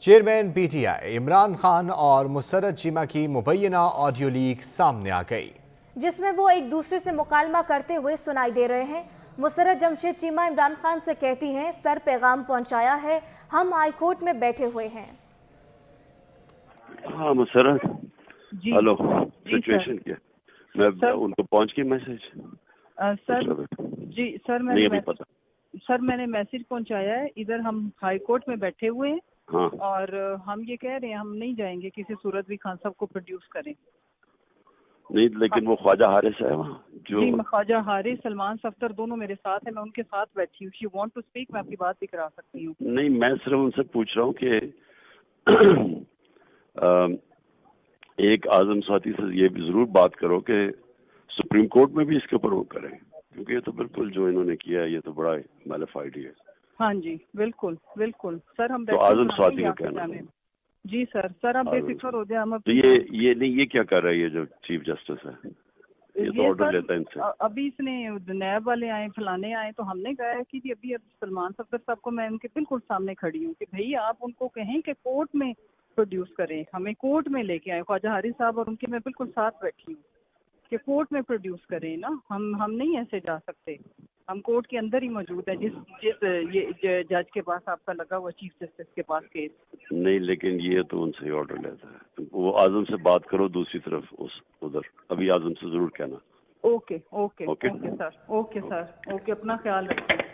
Chairman P T I Imran Khan اور مسرت چیمہ کی مبینہ آڈیو لیک سامنے آ گئی، جس میں وہ ایک دوسرے سے مکالمہ کرتے ہوئے سنائی دے رہے ہیں۔ مسرت جمشید چیمہ عمران خان سے کہتی ہیں، سر پیغام پہنچایا ہے، ہم ہائی کورٹ میں بیٹھے ہوئے ہیں۔ ہاں مسرت جی ہلو جی سچویشن کیا میں ان کو پہنچ گئی میسج سر جی سر نہیں ابھی پتا میں نے میسج پہنچایا ہے، ادھر ہم ہائی کورٹ میں بیٹھے ہوئے ہیں ہاں اور ہم یہ کہہ رہے ہیں ہم نہیں جائیں گے کسی صورت بھی خان صاحب کو پروڈیوس کریں۔ نہیں لیکن وہ خواجہ حارث ہے وہاں جو جی میں خواجہ حارث سلمان صفدر دونوں میرے ساتھ ہیں، میں ان کے ساتھ بیٹھی ہوں۔ شی وانٹ ٹو اسپیک، میں آپ کی بات بھی کرا سکتی ہوں۔ نہیں میں صرف ان سے پوچھ رہا ہوں کہ ایک اعظم ساتھی سے یہ بھی ضرور بات کرو کہ سپریم کورٹ میں بھی اس کے اوپر وہ کریں، کیونکہ یہ تو بالکل جو انہوں نے کیا ہے یہ تو بڑا میلیفائڈ ہی ہے۔ ہاں جی بالکل بالکل سر، ہم تو اعظم ساتھی کا کہنا ہے جی سر آپ بے فکر ہو جائیں۔ ہم تو یہ نہیں، یہ کیا کر رہا ہے یہ جو چیف جسٹس ہے؟ یہ تو آرڈر لیتا ہے ان سے۔ ابھی اس نے نیب والے آئے، فلانے آئے، تو ہم نے کہا ہے کہ جی ابھی سلمان صفدر صاحب کو میں ان کے بالکل سامنے کھڑی ہوں کہ بھائی آپ ان کو کہیں کہ کورٹ میں پروڈیوس کریں، ہمیں کورٹ میں لے کے آئے۔ خواجہ حارث صاحب اور ان کے میں بالکل ساتھ بیٹھی ہوں کہ کورٹ میں پروڈیوس کریں نا، ہم نہیں ایسے جا سکتے، ہم کورٹ کے اندر ہی موجود ہیں جس یہ جج کے پاس آپ کا لگا ہوا چیف جسٹس کے پاس کیس۔ نہیں لیکن یہ تو ان سے ہی آرڈر لیتا ہے، وہ اعظم سے بات کرو دوسری طرف ادھر، ابھی اعظم سے ضرور کہنا۔ Okay okay okay sir, okay sir, okay, اپنا خیال رکھیں۔